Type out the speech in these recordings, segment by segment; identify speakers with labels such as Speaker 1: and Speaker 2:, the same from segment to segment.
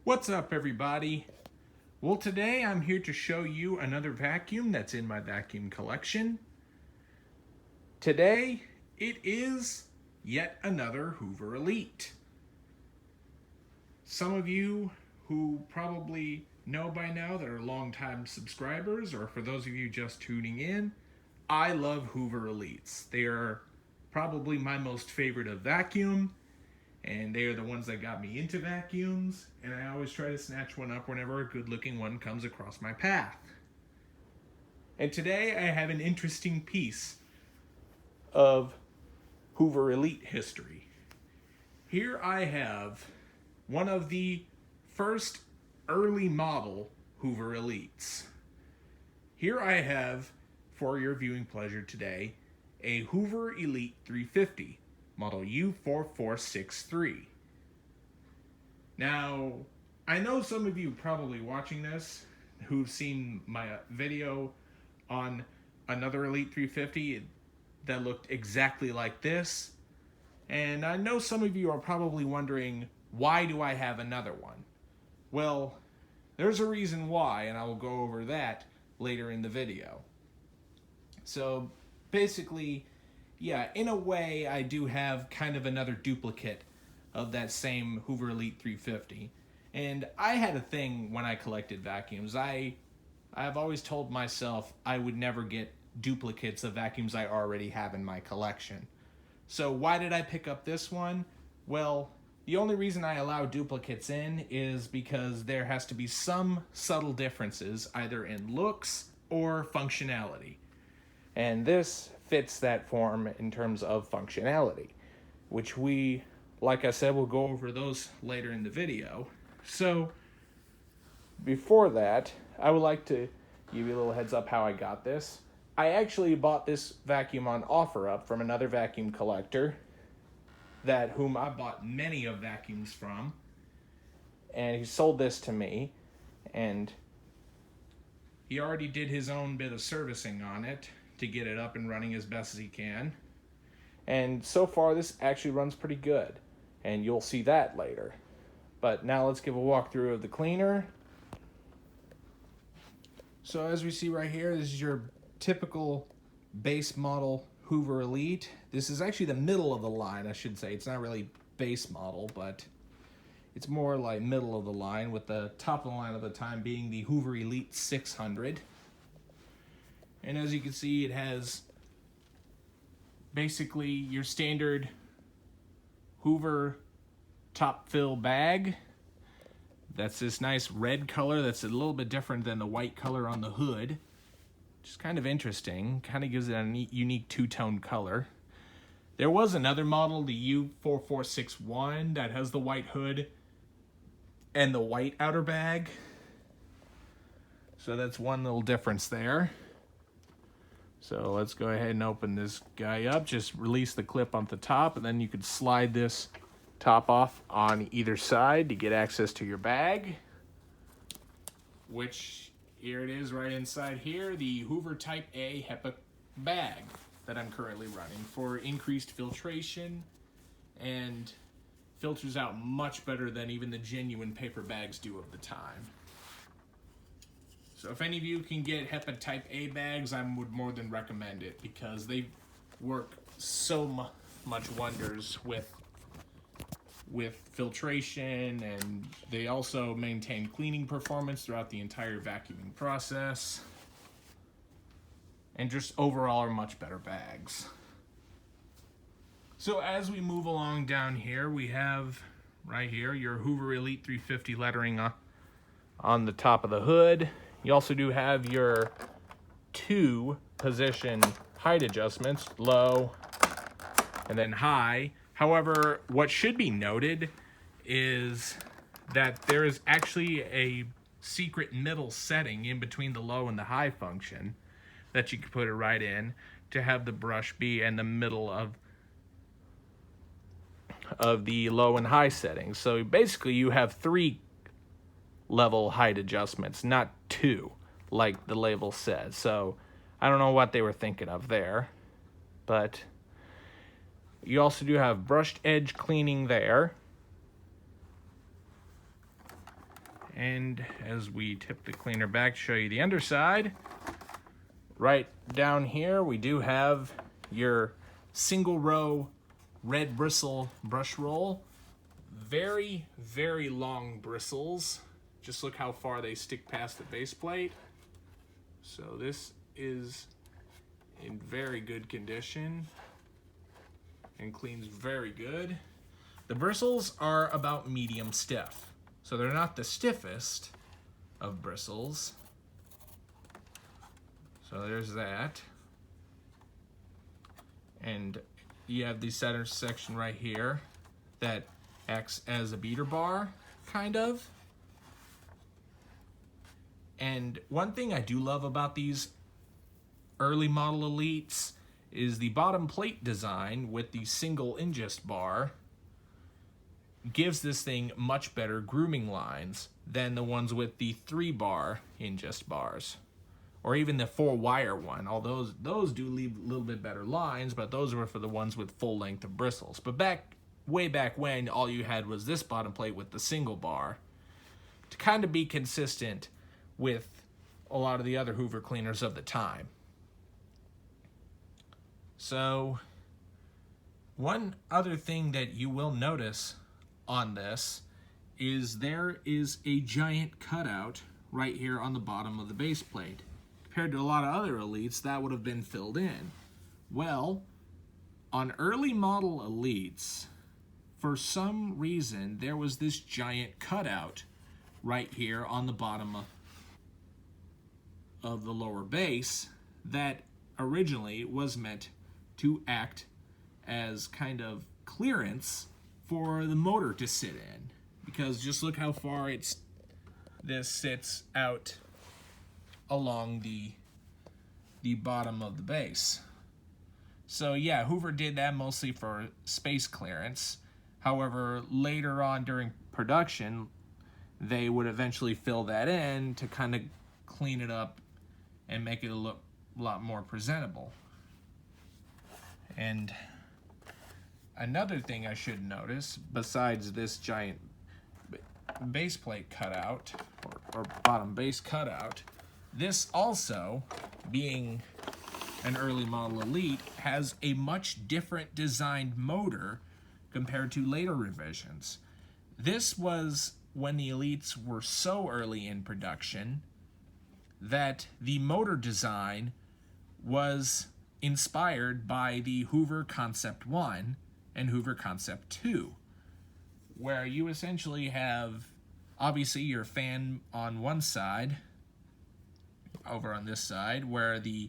Speaker 1: What's up, everybody? Well, today I'm here to show you another vacuum that's in my vacuum collection. Today, it is yet another Hoover Elite. Some of you who probably know by now that are longtime subscribers, or for those of you just tuning in, I love Hoover Elites. They are probably my most favorite of vacuum, and they are the ones that got me into vacuums, and I always try to snatch one up whenever a good-looking one comes across my path. And today I have an interesting piece of Hoover Elite history. Here I have one of the first early model Hoover Elites. Here I have, for your viewing pleasure today, a Hoover Elite 350. Model U4463. Now, I know some of you probably watching this who've seen my video on another Elite 350 that looked exactly like this. And I know some of you are probably wondering, why do I have another one? Well, there's a reason why, and I will go over that later in the video. So, basically, yeah, in a way, I do have kind of another duplicate of that same Hoover Elite 350. And I had a thing when I collected vacuums. I've always told myself I would never get duplicates of vacuums I already have in my collection. So why did I pick up this one? Well, the only reason I allow duplicates in is because there has to be some subtle differences, either in looks or functionality. And this fits that form in terms of functionality, which we, like I said, will go over those later in the video. So, before that, I would like to give you a little heads up how I got this. I actually bought this vacuum on OfferUp from another vacuum collector whom I bought many of vacuums from, and he sold this to me, and he already did his own bit of servicing on it to get it up and running as best as he can. And so far, this actually runs pretty good, and you'll see that later. But now let's give a walkthrough of the cleaner. So as we see right here, this is your typical base model Hoover Elite. This is actually the middle of the line, I should say. It's not really base model, but it's more like middle of the line, with the top of the line at the time being the Hoover Elite 600. And as you can see, it has basically your standard Hoover top fill bag. That's this nice red color that's a little bit different than the white color on the hood, which is kind of interesting. Kind of gives it a unique two-tone color. There was another model, the U4461, that has the white hood and the white outer bag. So that's one little difference there. So let's go ahead and open this guy up. Just release the clip on the top, and then you could slide this top off on either side to get access to your bag. Which, here it is right inside here, the Hoover Type A HEPA bag that I'm currently running for increased filtration, and filters out much better than even the genuine paper bags do of the time. So if any of you can get HEPA Type A bags, I would more than recommend it, because they work so much wonders with filtration, and they also maintain cleaning performance throughout the entire vacuuming process, and just overall are much better bags. So as we move along down here, we have right here your Hoover Elite 350 lettering on the top of the hood. You also do have your 2 position height adjustments, low and then high. However, what should be noted is that there is actually a secret middle setting in between the low and the high function that you can put it right in to have the brush be in the middle of the low and high settings. So basically you have 3 level height adjustments, not 2 like the label says. So I don't know what they were thinking of there, but you also do have brushed edge cleaning there. And as we tip the cleaner back to show you the underside, right down here we do have your single row red bristle brush roll. Very, very long bristles. Just look how far they stick past the base plate. So this is in very good condition and cleans very good. The bristles are about medium stiff, so they're not the stiffest of bristles. So there's that. And you have the center section right here that acts as a beater bar, kind of. And one thing I do love about these early model Elites is the bottom plate design with the single ingest bar gives this thing much better grooming lines than the ones with the 3-bar ingest bars, or even the 4-wire one. Although those do leave a little bit better lines, but those were for the ones with full length of bristles. But way back when, all you had was this bottom plate with the single bar to kind of be consistent with a lot of the other Hoover cleaners of the time. So one other thing that you will notice on this is there is a giant cutout right here on the bottom of the base plate. Compared to a lot of other Elites, that would have been filled in. Well, on early model Elites, for some reason, there was this giant cutout right here on the bottom of the lower base that originally was meant to act as kind of clearance for the motor to sit in, because just look how far this sits out along the bottom of the base. So yeah, Hoover did that mostly for space clearance. However, later on during production, they would eventually fill that in to kind of clean it up and make it look a lot more presentable. And another thing I should notice, besides this giant base plate cutout, or bottom base cutout, this also, being an early model Elite, has a much different designed motor compared to later revisions. This was when the Elites were so early in production that the motor design was inspired by the Hoover Concept 1 and Hoover Concept 2, where you essentially have, obviously, your fan on one side, over on this side, where the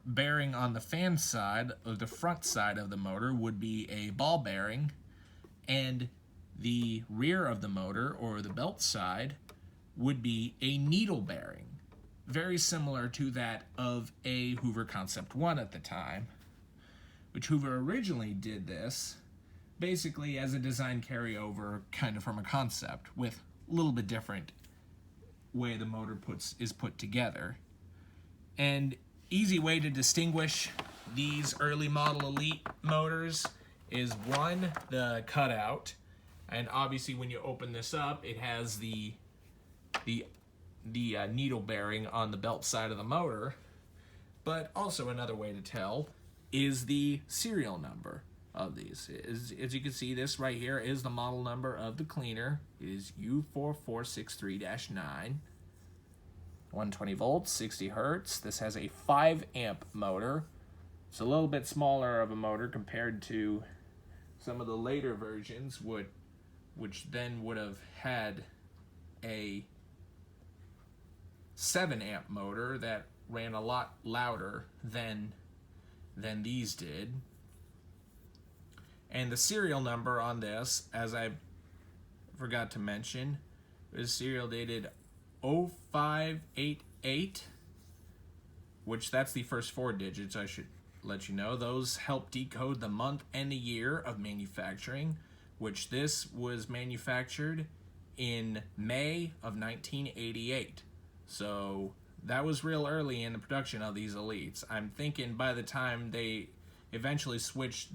Speaker 1: bearing on the fan side, or the front side of the motor, would be a ball bearing, and the rear of the motor, or the belt side, would be a needle bearing, very similar to that of a Hoover Concept 1 at the time, which Hoover originally did this basically as a design carryover kind of from a concept, with a little bit different way the motor is put together. And easy way to distinguish these early model Elite motors is, one, the cutout, and obviously when you open this up, it has the needle bearing on the belt side of the motor. But also another way to tell is the serial number of these. As you can see, this right here is the model number of the cleaner. It is U4463-9. 120 volts, 60 hertz. This has a 5 amp motor. It's a little bit smaller of a motor compared to some of the later versions, which then would have had a 7 amp motor that ran a lot louder than these did. And the serial number on this, as I forgot to mention, is serial dated 0588, which that's the first 4 digits, I should let you know. Those help decode the month and the year of manufacturing, which this was manufactured in May of 1988. So that was real early in the production of these Elites. I'm thinking by the time they eventually switched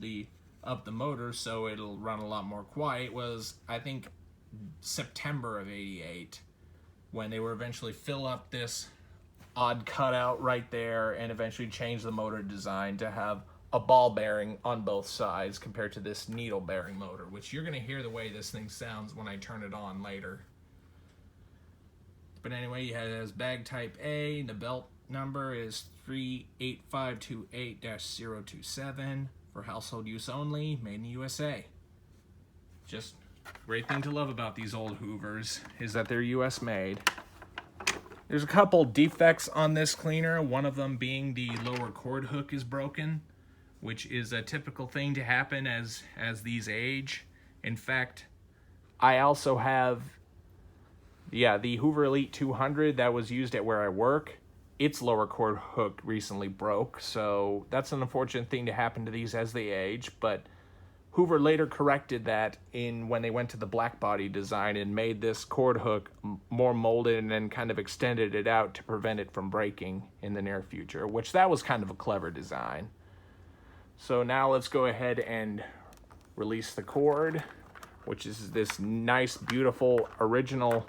Speaker 1: up the motor so it'll run a lot more quiet was, I think, September of 88. when they were eventually fill up this odd cutout right there and eventually change the motor design to have a ball bearing on both sides compared to this needle bearing motor, which you're going to hear the way this thing sounds when I turn it on later. But anyway, it has bag type A, and the belt number is 38528-027 for household use only, made in the USA. Just great thing to love about these old Hoovers is that they're US made. There's a couple defects on this cleaner, one of them being the lower cord hook is broken, which is a typical thing to happen as these age. In fact, I also have the Hoover Elite 200 that was used at where I work. Its lower cord hook recently broke, so that's an unfortunate thing to happen to these as they age, but Hoover later corrected that when they went to the black body design and made this cord hook more molded and then kind of extended it out to prevent it from breaking in the near future, which that was kind of a clever design. So now let's go ahead and release the cord, which is this nice, beautiful, original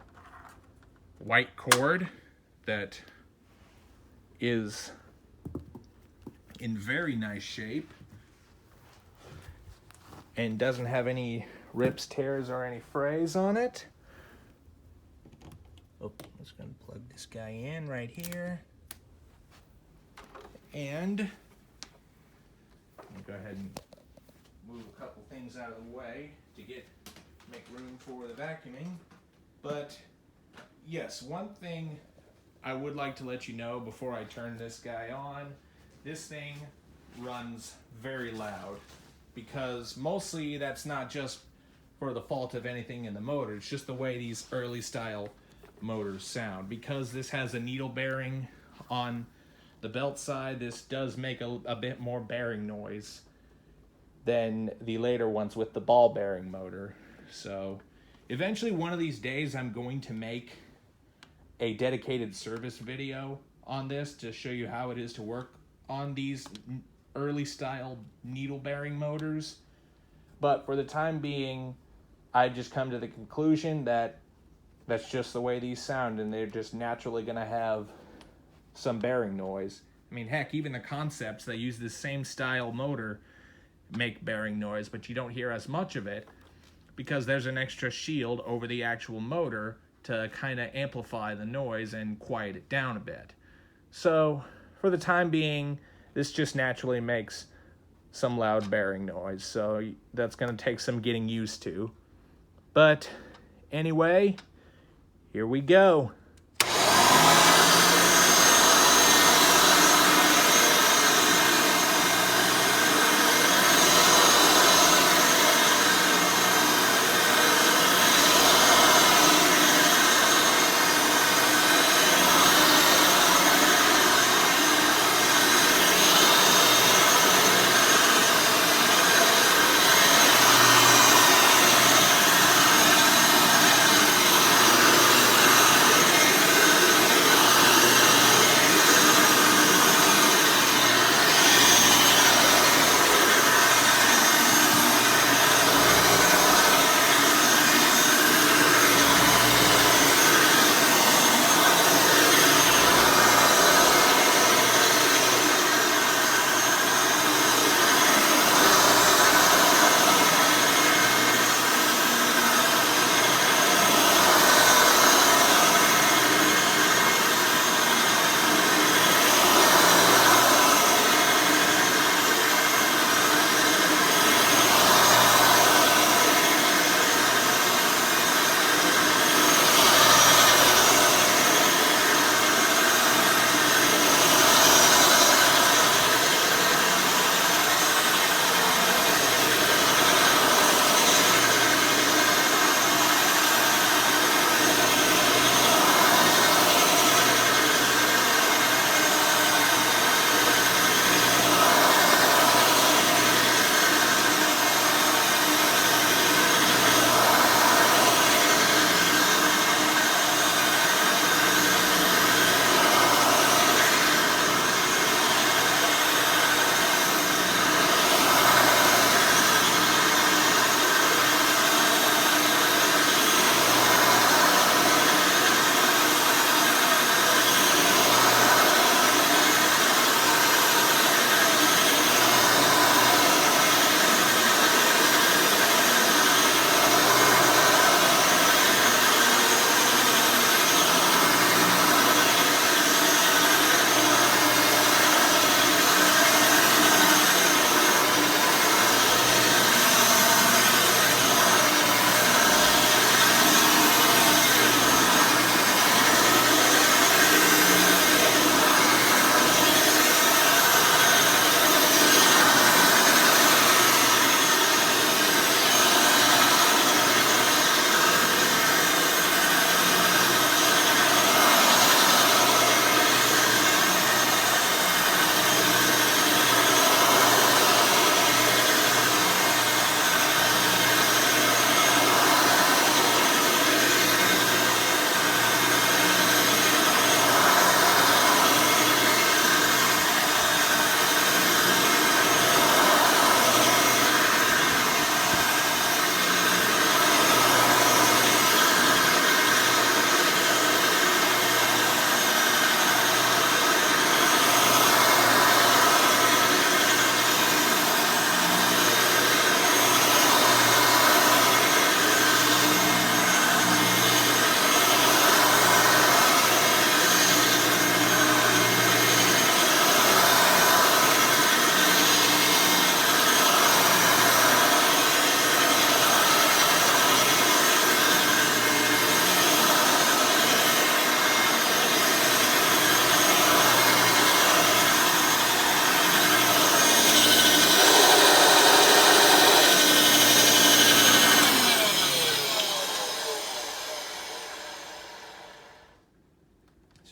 Speaker 1: white cord that is in very nice shape and doesn't have any rips, tears, or any frays on it. Oh, I'm just going to plug this guy in right here. And I'll go ahead and move a couple things out of the way to make room for the vacuuming. But yes, one thing I would like to let you know before I turn this guy on, this thing runs very loud, because mostly that's not just for the fault of anything in the motor, it's just the way these early style motors sound. Because this has a needle bearing on the belt side, this does make a bit more bearing noise than the later ones with the ball bearing motor. So eventually one of these days I'm going to make a dedicated service video on this to show you how it is to work on these early style needle bearing motors. But for the time being, I just come to the conclusion that that's just the way these sound, and they're just naturally going to have some bearing noise. I mean, heck, even the Concepts that use this same style motor make bearing noise, but you don't hear as much of it because there's an extra shield over the actual motor to kind of amplify the noise and quiet it down a bit. So for the time being, this just naturally makes some loud bearing noise, so that's going to take some getting used to. But anyway, here we go.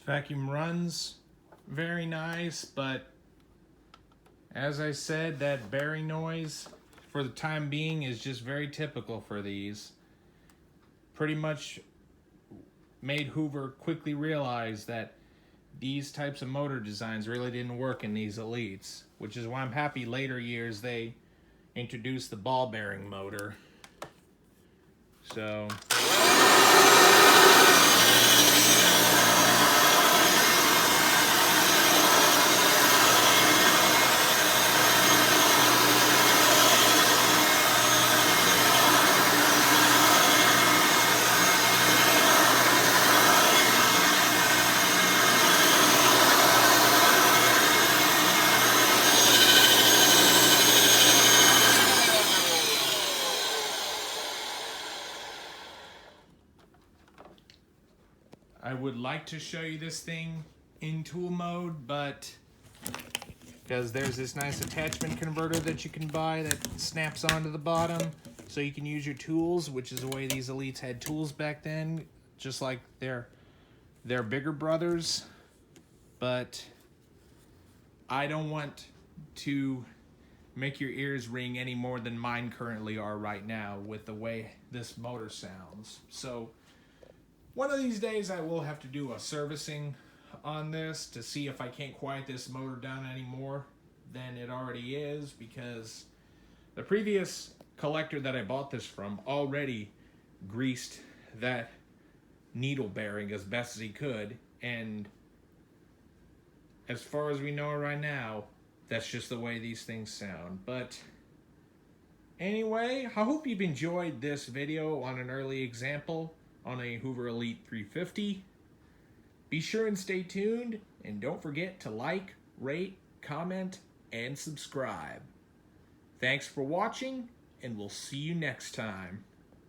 Speaker 1: vacuum runs very nice, but as I said, that bearing noise for the time being is just very typical for these. Pretty much made Hoover quickly realize that these types of motor designs really didn't work in these Elites, which is why I'm happy later years they introduced the ball bearing motor. So I would like to show you this thing in tool mode, but because there's this nice attachment converter that you can buy that snaps onto the bottom so you can use your tools, which is the way these Elites had tools back then, just like their bigger brothers. But I don't want to make your ears ring any more than mine currently are right now with the way this motor sounds. So one of these days I will have to do a servicing on this to see if I can't quiet this motor down any more than it already is, because the previous collector that I bought this from already greased that needle bearing as best as he could, and as far as we know right now, that's just the way these things sound. But anyway, I hope you've enjoyed this video on an early example on a Hoover Elite 350. Be sure and stay tuned, and don't forget to like, rate, comment, and subscribe. Thanks for watching, and we'll see you next time.